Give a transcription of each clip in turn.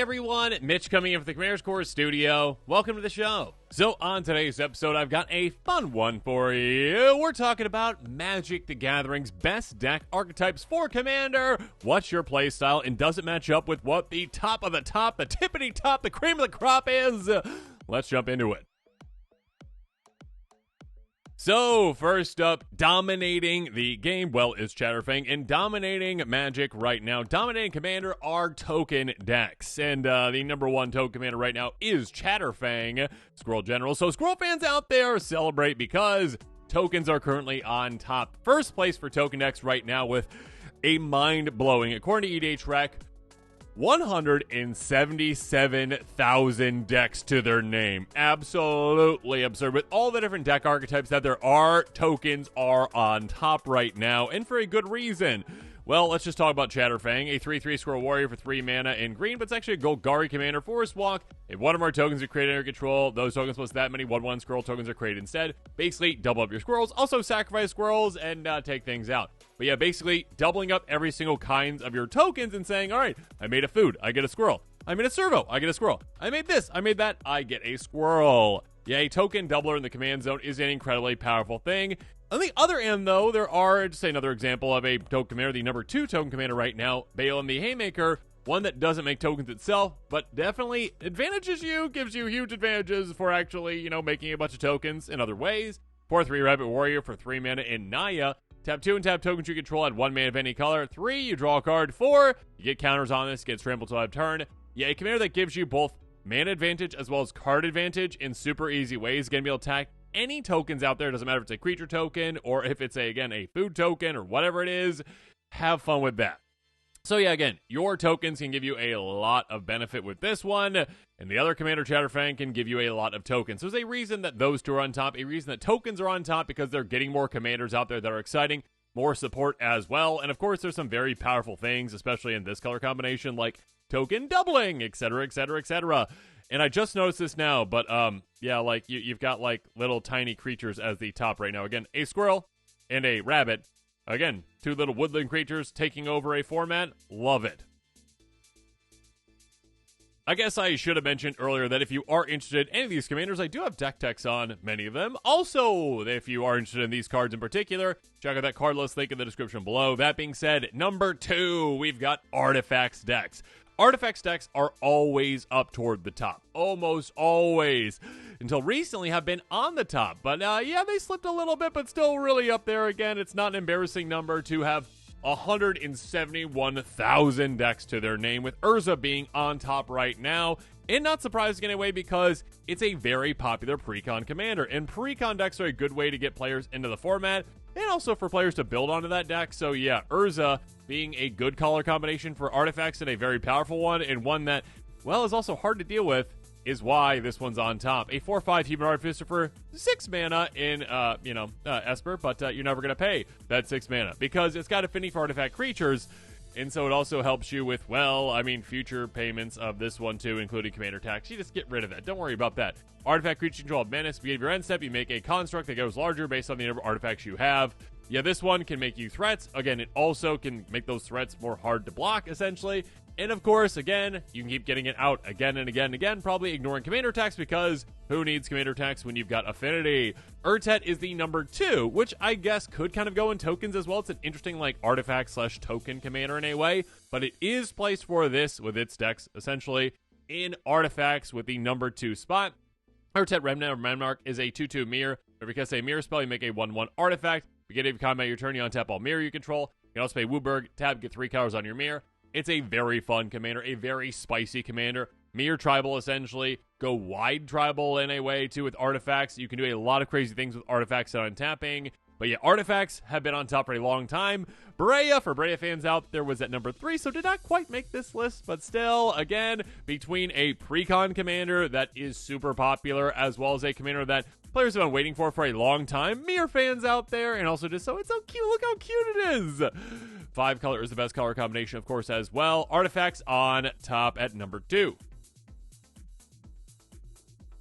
everyone, Mitch coming in from the Commander's Core studio. Welcome to the show. So on today's episode, I've got a fun one for you. We're talking about Magic the Gathering's best deck archetypes for Commander. What's your playstyle, and does it match up with what the top of the top, the tippity top, the cream of the crop is? Let's jump into it. So, first up, dominating the game, well, is Chatterfang, and dominating Magic right now, dominating Commander are token decks, and the number one token commander right now is Chatterfang, Squirrel General. So, Squirrel fans out there, celebrate because tokens are currently on top. First place for token decks right now with a mind-blowing, according to EDH Rec, 177,000 decks to their name. Absolutely absurd. With all the different deck archetypes that there are, tokens are on top right now, and for a good reason. Well, let's just talk about Chatterfang, a 3/3 Squirrel Warrior for 3 mana in green, but it's actually a Golgari commander, Forest Walk. If one of our tokens are created under control, those tokens plus that many 1/1 Squirrel tokens are created instead. Basically, double up your squirrels, also sacrifice squirrels, and take things out. But yeah, basically, doubling up every single kind of your tokens and saying, all right, I made a food, I get a squirrel. I made a servo, I get a squirrel. I made this, I made that, I get a squirrel. Yeah, a token doubler in the command zone is an incredibly powerful thing. On the other end, though, there are, just another example of a token commander, the number 2 token commander right now, Balaam the Haymaker, one that doesn't make tokens itself, but definitely advantages you, gives you huge advantages for actually, making a bunch of tokens in other ways. 4/3 Rabbit Warrior for 3 mana in Naya. Tap 2 and tap tokens you control at 1 mana of any color. 3, you draw a card. 4, you get counters on this, get trampled till I have turn. Yeah, a commander that gives you both mana advantage as well as card advantage in super easy ways. Going to be able to attack any tokens out there. Doesn't matter if it's a creature token or if it's a food token or whatever it is. Have fun with that. So yeah, again, your tokens can give you a lot of benefit with this one, and the other commander, Chatterfang, can give you a lot of tokens. There's a reason that those two are on top, a reason that tokens are on top, because they're getting more commanders out there that are exciting, more support as well, and of course there's some very powerful things, especially in this color combination, like token doubling, etc., etc., etc. And I just noticed this now, but yeah, like you've got like little tiny creatures as the top right now. Again, a squirrel and a rabbit. Again, 2 little woodland creatures taking over a format. Love it. I guess I should have mentioned earlier that if you are interested in any of these commanders, I do have deck techs on many of them. Also, if you are interested in these cards in particular, check out that card list link in the description below. That being said, number 2, we've got Artifacts decks. Artifacts decks are always up toward the top. Almost always. Until recently have been on the top. But yeah, they slipped a little bit, but still really up there again. It's not an embarrassing number to have 171,000 decks to their name, with Urza being on top right now. And not surprising in a way, because it's a very popular pre-con commander. And pre-con decks are a good way to get players into the format, and also for players to build onto that deck. So yeah, Urza being a good color combination for artifacts and a very powerful one, and one that, well, is also hard to deal with, is why this one's on top. A 4/5 Human Artificer for 6 mana in, Esper, but you're never going to pay that 6 mana, because it's got affinity for artifact creatures, and so it also helps you with, future payments of this one too, including commander tax. You just get rid of that. Don't worry about that. Artifact creature control of menace. Beginning of your end step, you make a construct that goes larger based on the number of artifacts you have. Yeah, this one can make you threats. Again, it also can make those threats more hard to block, essentially. And of course, again, you can keep getting it out again and again and again, probably ignoring commander tax, because who needs commander tax when you've got affinity? Urtet is the number 2, which I guess could kind of go in tokens as well. It's an interesting artifact/token commander in a way, but it is placed for this with its decks, essentially, in artifacts with the number 2 spot. Urtet Remnant of Menmark is a 2/2 mirror. If you cast a mirror spell, you make a 1/1 artifact. Beginning of combat your turn, you untap all mirror you control. You can also pay Wooburg, tab, get 3 colors on your mirror. It's a very fun commander, a very spicy commander. Mirror tribal, essentially. Go wide tribal in a way, too, with artifacts. You can do a lot of crazy things with artifacts and untapping. But yeah, artifacts have been on top for a long time. Brea, for Brea fans out there, was at number 3, so did not quite make this list, but still, again, between a pre-con commander that is super popular, as well as a commander that players have been waiting for a long time, Mirror fans out there, and also just so it's so cute. Look how cute it is. 5 color is the best color combination, of course, as well. Artifacts on top at number 2.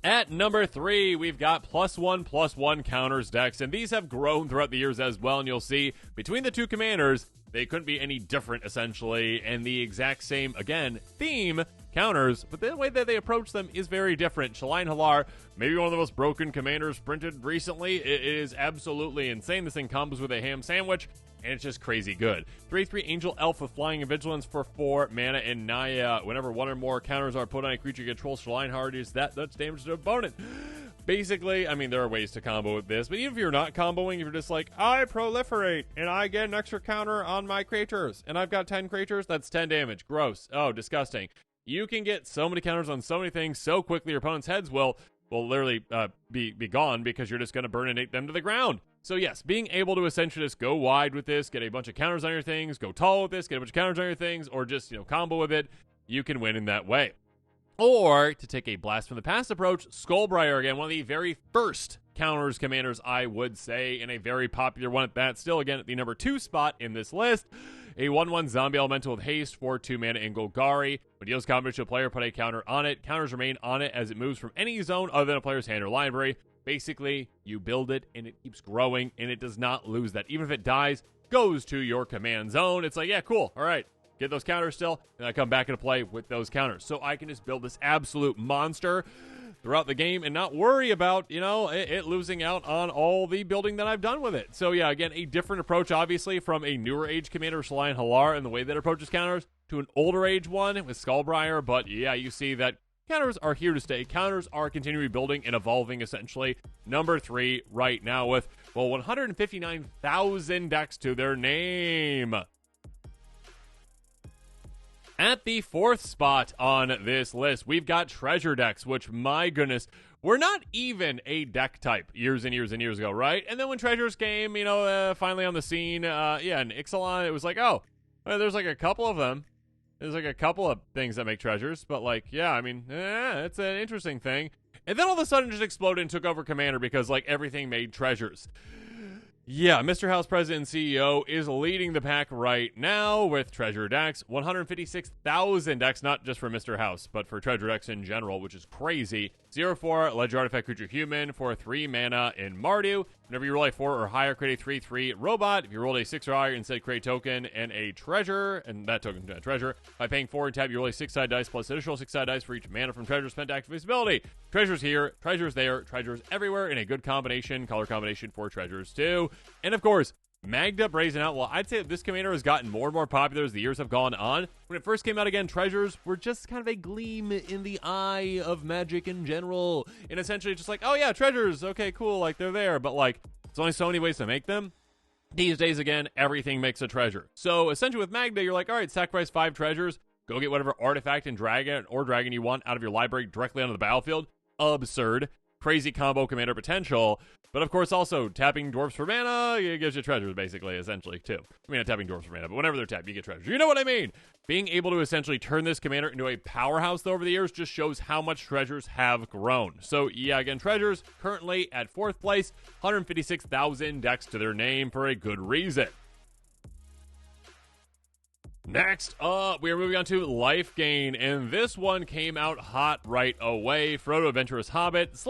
At number 3, we've got +1/+1 counters decks, and these have grown throughout the years as well, and you'll see between the two commanders, they couldn't be any different, essentially, and the exact same, again, theme counters, but the way that they approach them is very different. Shalyn Halar, maybe one of the most broken commanders printed recently. It is absolutely insane. This thing combos with a ham sandwich, and it's just crazy good. 3/3 Angel Elf with Flying and Vigilance for 4 mana and Naya. Whenever one or more counters are put on a creature you control, Shalyn Halar deals that's damage to the opponent. Basically, I mean, there are ways to combo with this, but even if you're not comboing, if you're just like, I proliferate, and I get an extra counter on my creatures, and I've got 10 creatures, that's 10 damage. Gross. Oh, disgusting. You can get so many counters on so many things so quickly, your opponent's heads will literally be gone because you're just going to burninate them to the ground. So yes, being able to essentially just go wide with this, get a bunch of counters on your things, go tall with this, get a bunch of counters on your things, or just, combo with it, you can win in that way. Or, to take a blast from the past approach, Skullbriar, again, one of the very first counters commanders, I would say, and a very popular one at that. Still, again, at the number 2 spot in this list. A 1/1 zombie elemental with haste for 2 mana in Golgari. When it deals combat to a player, put a counter on it. Counters remain on it as it moves from any zone other than a player's hand or library. Basically, you build it, and it keeps growing, and it does not lose that. Even if it dies, goes to your command zone. It's like, yeah, cool, all right. Get those counters still, and I come back into play with those counters. So I can just build this absolute monster throughout the game and not worry about, it losing out on all the building that I've done with it. So yeah, again, a different approach, obviously, from a newer age commander, Shalyn Halar, and the way that approaches counters, to an older age one with Skullbriar. But yeah, you see that counters are here to stay. Counters are continually building and evolving, essentially. Number 3 right now with, 159,000 decks to their name. At the 4th spot on this list, we've got treasure decks, which, my goodness, were not even a deck type years and years and years ago, right? And then when treasures came, finally on the scene, in Ixalan, it was like, there's like a couple of them. There's like a couple of things that make treasures, but it's an interesting thing. And then all of a sudden just exploded and took over Commander because, everything made treasures. Yeah, Mr. House President and CEO is leading the pack right now with treasure decks. 156,000 decks, not just for Mr. House, but for treasure decks in general, which is crazy. 0/4 Ledger Artifact Creature Human for 3 mana in Mardu. Whenever you roll a 4 or higher, create a 3/3 robot. If you rolled a 6 or higher, instead create a token and a treasure, and that token to a treasure. By paying 4 and tap, you roll a 6-sided dice plus additional 6-sided dice for each mana from treasure spent to activate this ability. Treasures here, treasures there, treasures everywhere in a good combination, color combination for treasures too. And of course, Magda brazen out. Well, I'd say that this commander has gotten more and more popular as the years have gone on. When it first came out, again, treasures were just kind of a gleam in the eye of Magic in general. And essentially just like, oh yeah, treasures, okay, cool, they're there. But there's only so many ways to make them. These days, again, everything makes a treasure. So essentially with Magda, you're like, all right, sacrifice 5 treasures, go get whatever artifact and dragon you want out of your library directly onto the battlefield. Absurd. Crazy combo commander potential. But of course, also tapping dwarfs for mana, it gives you treasures, basically, essentially, too. I mean, not tapping dwarfs for mana, but whenever they're tapped, you get treasures. You know what I mean? Being able to essentially turn this commander into a powerhouse over the years just shows how much treasures have grown. So, yeah, again, treasures currently at 4th place, 156,000 decks to their name for a good reason. Next up, we are moving on to Life Gain, and this one came out hot right away. Frodo Adventurous Hobbit /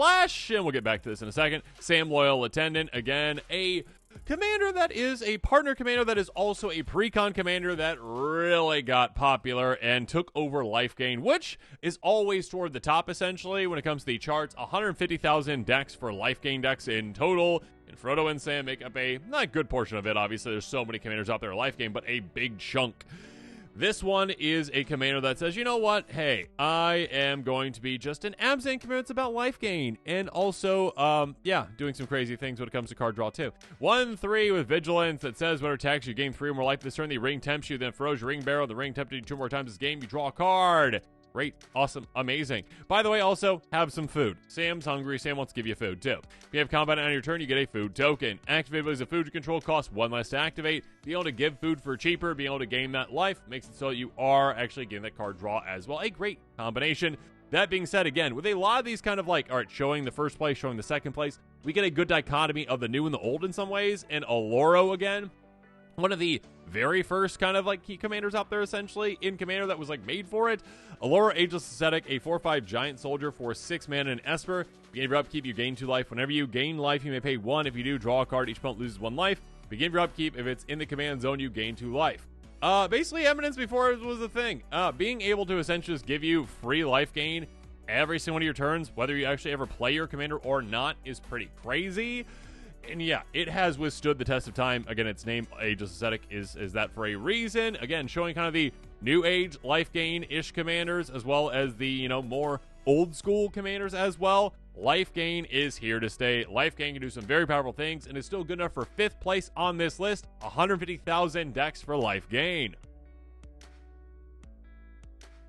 and we'll get back to this in a second, Sam Loyal Attendant, again, a commander that is a partner commander that is also a precon commander that really got popular and took over Life Gain, which is always toward the top, essentially, when it comes to the charts. 150,000 decks for Life Gain decks in total. And Frodo and Sam make up a not good portion of it. Obviously, there's so many commanders out there in Life Game, but a big chunk. This one is a commander that says, you know what? Hey, I am going to be just an absent commander that's about life gain. And also, doing some crazy things when it comes to card draw, too. 1/3 with Vigilance that says when it attacks, you gain 3 or more life this turn. The ring tempts you, then throws your ring barrel. The ring tempted you 2 more times this game. You draw a card. Great, awesome, amazing. By the way, also, have some food. Sam's hungry. Sam wants to give you food, too. If you have combat on your turn, you get a food token. Activate as a food you control costs 1 less to activate. Being able to give food for cheaper, being able to gain that life, makes it so you are actually getting that card draw as well. A great combination. That being said, again, with a lot of these kind of showing the first place, showing the second place, we get a good dichotomy of the new and the old in some ways. And Aloro, again, one of the very first kind of key commanders out there, essentially, in Commander that was made for it. Allura Ageless Ascetic, a 4/5 giant soldier for 6 mana and Esper. Beginning of your upkeep, you gain 2 life. Whenever you gain life, you may pay 1. If you do, draw a card. Each opponent loses 1 life. Begin of your upkeep, if it's in the command zone, you gain 2 life. Basically, Eminence before it was a thing. Being able to essentially just give you free life gain every single one of your turns, whether you actually ever play your commander or not, is pretty crazy. And yeah, it has withstood the test of time. Again, its name, Ageless Ascetic, is that for a reason. Again, showing kind of the new age life gain-ish commanders, as well as the, you know, more old school commanders as well. Life gain is here to stay. Life gain can do some very powerful things and is still good enough for 5th place on this list. 150,000 decks for life gain.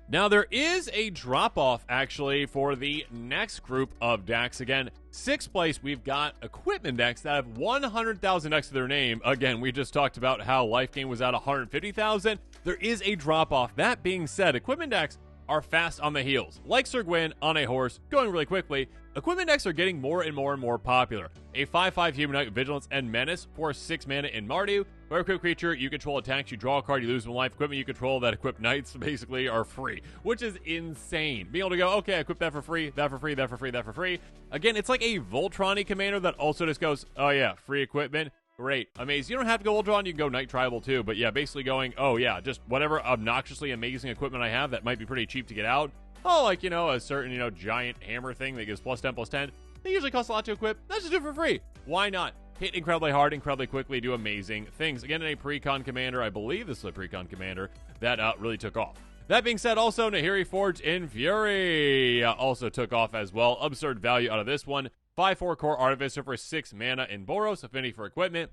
Now, there is a drop-off, actually, for the next group of decks. Again, 6th place, we've got equipment decks that have 100,000 decks to their name. Again, we just talked about how life gain was at 150,000. There is a drop-off. That being said, equipment decks are fast on the heels. Like Sir Gwyn on a horse, going really quickly. Equipment decks are getting more and more and more popular. A 5/5 Humanoid with Vigilance and Menace for 6 mana in Mardu. For a equipped creature you control attacks, you draw a card, you lose 1 life. Equipment you control that equipped knights basically are free, which is insane. Being able to go, okay, I equip that for free, that for free, that for free, that for free. Again, it's like a Voltron-y commander that also just goes, oh yeah, free equipment. Great. Amazing. You don't have to go Voltron, you can go Knight Tribal too, but yeah, basically going, oh yeah, just whatever obnoxiously amazing equipment I have that might be pretty cheap to get out. Oh, like, you know, a certain, you know, giant hammer thing that gives +10/+10. They usually cost a lot to equip. Let's just do it for free. Why not? Hit incredibly hard, incredibly quickly, do amazing things. Again, in a pre-con commander, I believe this is a pre-con commander, that really took off. That being said, also, Nahiri Forge in Fury also took off as well. Absurd value out of this one. 5/4 Core Artificer for 6 mana in Boros, affinity for equipment.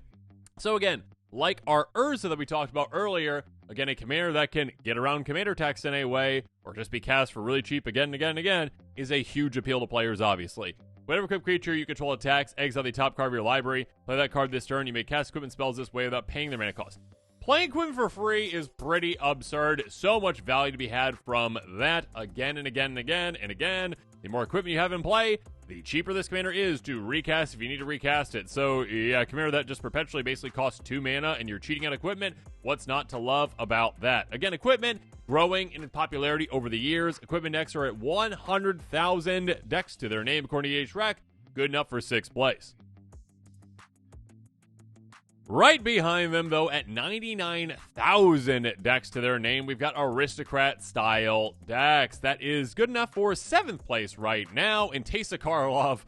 So again, like our Urza that we talked about earlier, again, a commander that can get around commander text in a way, or just be cast for really cheap again and again and again, is a huge appeal to players, obviously. Whenever equipped creature you control attacks, exile the top card of your library, play that card this turn, you may cast equipment spells this way without paying their mana cost. Playing equipment for free is pretty absurd. So much value to be had from that again and again and again and again. The more equipment you have in play, the cheaper this commander is to recast if you need to recast it. So, yeah, a commander that just perpetually basically costs 2 mana and you're cheating at equipment, what's not to love about that? Again, equipment growing in popularity over the years. Equipment decks are at 100,000 decks to their name, according to EHREC. Good enough for 6th place. Right behind them, though, at 99,000 decks to their name, we've got Aristocrat-style decks. That is good enough for 7th place right now. And Teysa Karlov,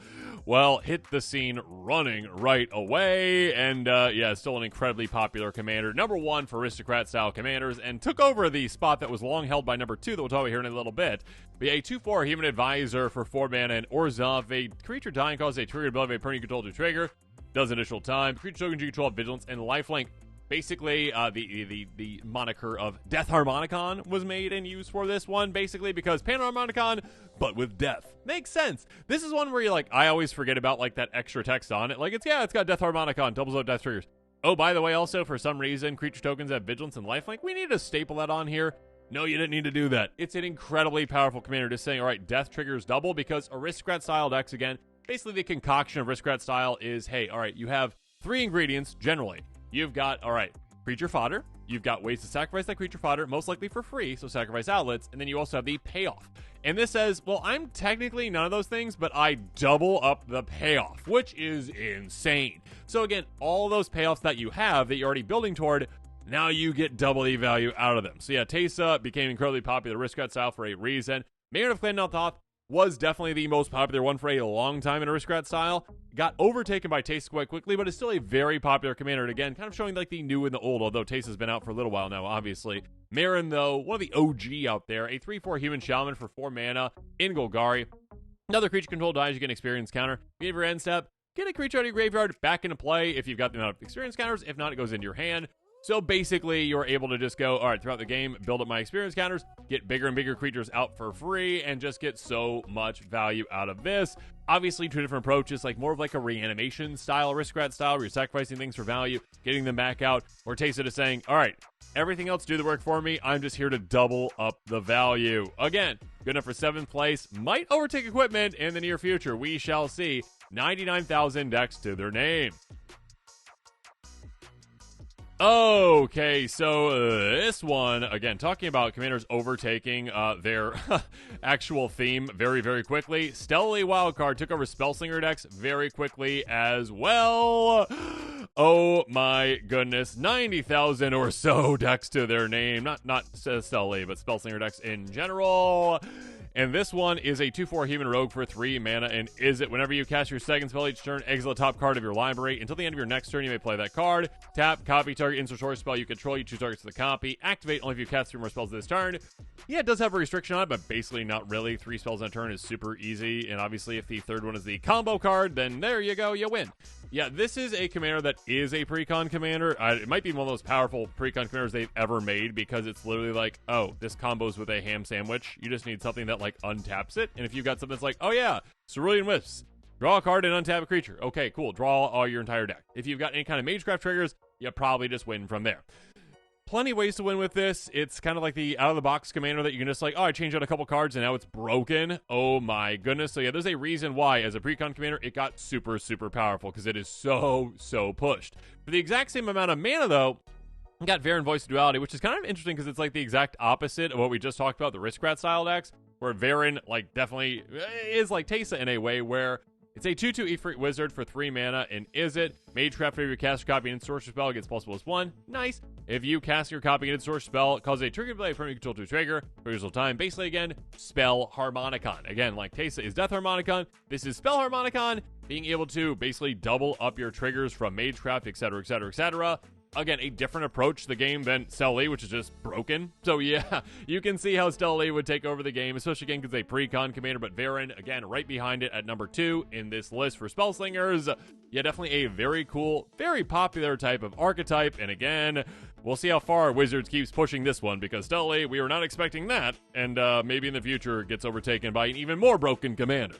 well, hit the scene running right away. And, yeah, still an incredibly popular commander. Number 1 for Aristocrat-style commanders, and took over the spot that was long held by number 2 that we'll talk about here in a little bit. But yeah, a 2/4 Human Advisor for 4 mana, and Orzhov, a creature dying causes a triggered ability of a permanent you control to trigger. Does additional time. Creature tokens you control have Vigilance and Lifelink. Basically, the moniker of Death Harmonicon was made and used for this one, basically, because Panharmonicon, but with death. Makes sense. This is one where you're like, I always forget about, like, that extra text on it. Like, it's got Death Harmonicon, doubles out death triggers. Oh, by the way, also, for some reason, creature tokens have Vigilance and Lifelink. We need to staple that on here. No, you didn't need to do that. It's an incredibly powerful commander just saying, all right, death triggers double, because Aristocrat-style decks, again, basically the concoction of Aristocrat style is, hey, all right, you have 3 ingredients, generally. You've got, all right, creature fodder. You've got ways to sacrifice that creature fodder, most likely for free, so sacrifice outlets. And then you also have the payoff. And this says, well, I'm technically none of those things, but I double up the payoff, which is insane. So again, all those payoffs that you have that you're already building toward, now you get double the value out of them. So yeah, Teysa became incredibly popular Aristocrat style for a reason. Mayor of Clan Nalthoth was definitely the most popular one for a long time in Aristocrat style. Got overtaken by Teysa quite quickly, but is still a very popular commander. And again, kind of showing like the new and the old, although Teysa's been out for a little while now, obviously. Marin, though, one of the OG out there. A 3/4 Human Shaman for 4 mana in Golgari. Another creature control dies, you get an experience counter. Give your end step, get a creature out of your graveyard back into play if you've got the amount of experience counters. If not, it goes into your hand. So basically, you're able to just go, all right, throughout the game, build up my experience counters, get bigger and bigger creatures out for free, and just get so much value out of this. Obviously, 2 different approaches, like more of like a reanimation style, Aristocrat style, where you're sacrificing things for value, getting them back out, or Teysa is saying, all right, everything else do the work for me, I'm just here to double up the value. Again, good enough for 7th place, might overtake equipment in the near future, we shall see. 99,000 decks to their name. Okay, so this one, again, talking about commanders overtaking their actual theme very, very quickly. Stellarly Wildcard took over Spellslinger decks very quickly as well. Oh my goodness, 90,000 or so decks to their name. Not Stella, but Spellslinger decks in general. And this one is a 2/4 human rogue for 3 mana, and is it whenever you cast your second spell each turn, exile the top card of your library. Until the end of your next turn, you may play that card. Tap, copy target instant source spell you control, you choose targets to the copy. Activate only if you cast 3 more spells this turn. Yeah, it does have a restriction on it, but basically not really. 3 spells in a turn is super easy, and obviously if the third one is the combo card, then there you go, you win. Yeah, this is a commander that is a precon commander. It might be one of those powerful precon commanders they've ever made, because it's literally like, oh, this combos with a ham sandwich. You just need something that like untaps it. And if you've got something that's like, oh yeah, Cerulean Wisps, draw a card and untap a creature. Okay, cool. Draw all your entire deck. If you've got any kind of Magecraft triggers, you probably just win from there. Plenty of ways to win with this. It's kind of like the out-of-the-box commander that you can just like, oh, I changed out a couple cards and now it's broken. Oh my goodness. So yeah, there's a reason why, as a precon commander, it got super, super powerful, because it is so pushed. For the exact same amount of mana, though, you got Varen Voice of Duality, which is kind of interesting because it's like the exact opposite of what we just talked about, the Aristocrat style decks, where Varen like definitely is like Teysa in a way, where it's a 2/2 Ifrit Wizard for 3 mana, and is it Magecraft, if you cast your copy and sorcerer spell, it gets +1. Nice. If you cast your copy and sorcerer spell, it causes a trigger play from your control to trigger for usual time. Basically, again, Spell Harmonicon. Again, like Teysa is Death Harmonicon, this is Spell Harmonicon, being able to basically double up your triggers from Magecraft, etc., etc., etc. Again, a different approach to the game than Stella, which is just broken. So yeah, you can see how Stella would take over the game, especially again because a precon commander, but Varen, again, right behind it at number 2 in this list for Spellslingers. Yeah, definitely a very cool, very popular type of archetype, and again, we'll see how far Wizards keeps pushing this one, because Stella, we were not expecting that, and maybe in the future gets overtaken by an even more broken commander.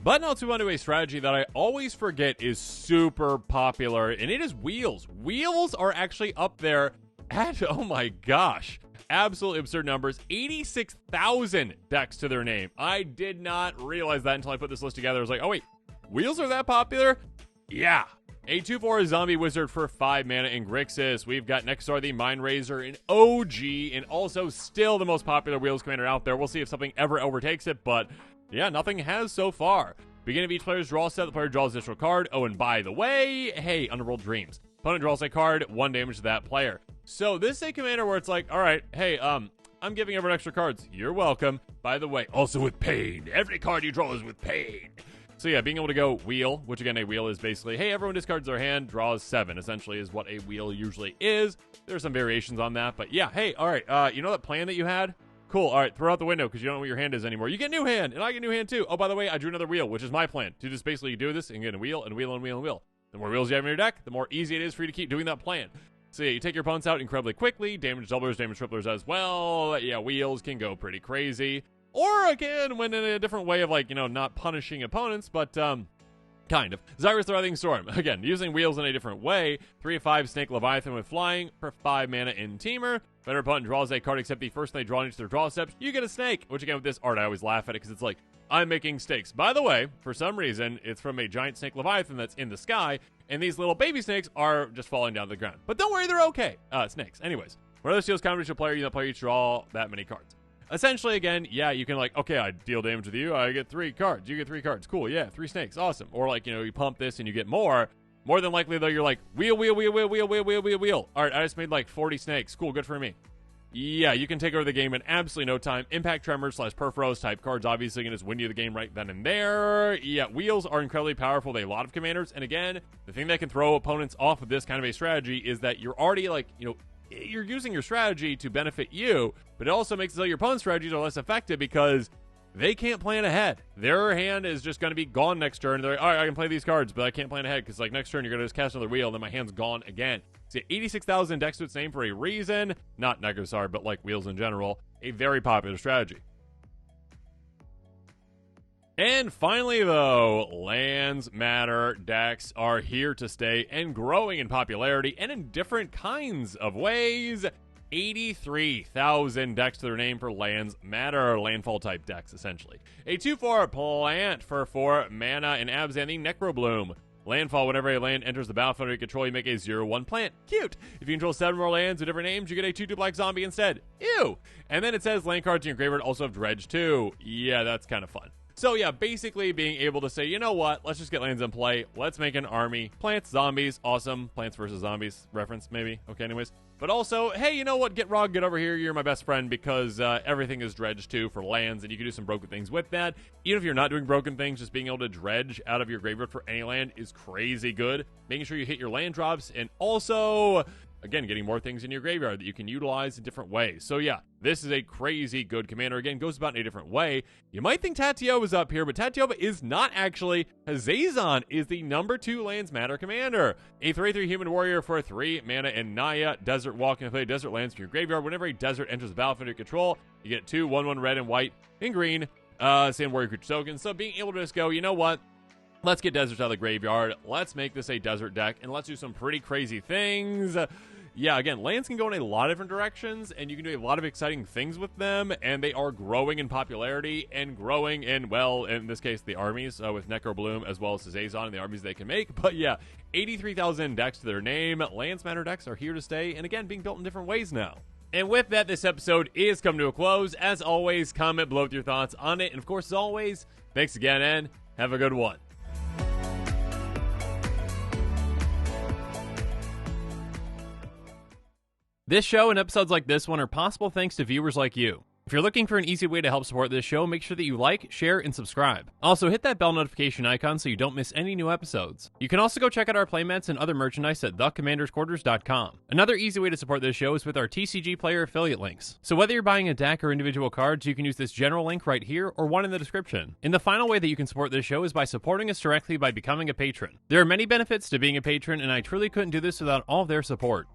But now let's move on to a strategy that I always forget is super popular, and it is Wheels. Wheels are actually up there at, oh my gosh, absolutely absurd numbers. 86,000 decks to their name. I did not realize that until I put this list together. I was like, oh wait, Wheels are that popular? Yeah. A 2/4 zombie wizard for 5 mana in Grixis. We've got Nexar the Mindrazor, an OG, and also still the most popular Wheels commander out there. We'll see if something ever overtakes it, but yeah, nothing has so far. Beginning of each player's draw set, the player draws an additional card. Oh, and by the way, hey, Underworld Dreams. Opponent draws a card, 1 damage to that player. So this is a commander where it's like, all right, hey, I'm giving everyone extra cards. You're welcome. By the way, also with pain. Every card you draw is with pain. So yeah, being able to go wheel, which again, a wheel is basically, hey, everyone discards their hand, draws 7, essentially is what a wheel usually is. There are some variations on that, but yeah, hey, all right, you know that plan that you had? Cool, all right, throw out the window because you don't know what your hand is anymore. You get new hand, and I get new hand too. Oh, by the way, I drew another wheel, which is my plan, to just basically do this and get a wheel and wheel and wheel and wheel. The more wheels you have in your deck, the more easy it is for you to keep doing that plan. So yeah, you take your opponents out incredibly quickly, damage doublers, damage triplers as well. Yeah, wheels can go pretty crazy. Or again, when in a different way of like, you know, not punishing opponents, but kind of. Xyrus the Writhing Storm. Again, using wheels in a different way. 3/5 Snake Leviathan with flying for 5 mana in Teamer. Whenever opponent draws a card except the first they draw into their draw steps, you get a snake. Which again, with this art, I always laugh at it because it's like, I'm making stakes. By the way, for some reason, it's from a giant snake Leviathan that's in the sky, and these little baby snakes are just falling down to the ground. But don't worry, they're okay. Snakes. Anyways, whenever this deals counter to a player, you know, player each draw that many cards. Essentially, again, yeah, you can like, okay, I deal damage with you, I get 3 cards, you get 3 cards, cool, yeah, 3 snakes, awesome. Or like, you know, you pump this and you get more. More than likely, though, you're like, wheel. All right, I just made like 40 snakes, cool, good for me. Yeah, you can take over the game in absolutely no time. Impact Tremors / Perforos type cards obviously can just win you the game right then and there. Yeah, wheels are incredibly powerful with a lot of commanders. And again, the thing that can throw opponents off of this kind of a strategy is that you're already like, you know, you're using your strategy to benefit you, but it also makes it so your opponent's strategies are less effective because they can't plan ahead. Their hand is just going to be gone next turn. They're like, all right, I can play these cards, but I can't plan ahead because like next turn you're going to just cast another wheel and then my hand's gone again. So 86,000 decks to its name for a reason. Not Negosar, but like wheels in general. A very popular strategy. And finally, though, lands matter. Decks are here to stay and growing in popularity and in different kinds of ways. 83,000 decks to their name for lands matter. Landfall type decks, essentially. A 2/4 plant for 4 mana in Abzan, the Necrobloom. Landfall, whenever a land enters the battlefield under your control, you make a 0/1 plant. Cute. If you control 7 more lands with different names, you get a 2/2 black zombie instead. Ew. And then it says land cards in your graveyard also have Dredge too. Yeah, that's kind of fun. So yeah, basically being able to say, you know what, let's just get lands in play. Let's make an army. Plants, zombies, awesome. Plants versus Zombies reference, maybe. Okay, anyways. But also, hey, you know what, get Rog, get over here. You're my best friend because everything is dredged too for lands, and you can do some broken things with that. Even if you're not doing broken things, just being able to dredge out of your graveyard for any land is crazy good. Making sure you hit your land drops, and also, again, getting more things in your graveyard that you can utilize in different ways. So yeah, this is a crazy good commander. Again, goes about in a different way. You might think Tatiova's up here, but Tatioba is not actually. Hazazon is the number 2 lands matter commander. A 3/3 human warrior for 3 mana and Naya. Desert walk and play desert lands from your graveyard. Whenever a desert enters the battlefield under your control, you get 2 1/1 red and white and green sand warrior creature tokens. So being able to just go, you know what? Let's get deserts out of the graveyard. Let's make this a desert deck, and let's do some pretty crazy things. Yeah, again, lands can go in a lot of different directions, and you can do a lot of exciting things with them, and they are growing in popularity and growing in, well, in this case, the armies, with Necrobloom as well as Hazazon and the armies they can make. But yeah, 83,000 decks to their name. Lands Matter decks are here to stay, and again, being built in different ways now. And with that, this episode is coming to a close. As always, comment below with your thoughts on it. And of course, as always, thanks again, and have a good one. This show and episodes like this one are possible thanks to viewers like you. If you're looking for an easy way to help support this show, make sure that you like, share, and subscribe. Also, hit that bell notification icon so you don't miss any new episodes. You can also go check out our playmats and other merchandise at thecommandersquarters.com. Another easy way to support this show is with our TCG player affiliate links. So whether you're buying a deck or individual cards, you can use this general link right here or one in the description. And the final way that you can support this show is by supporting us directly by becoming a patron. There are many benefits to being a patron, and I truly couldn't do this without all of their support.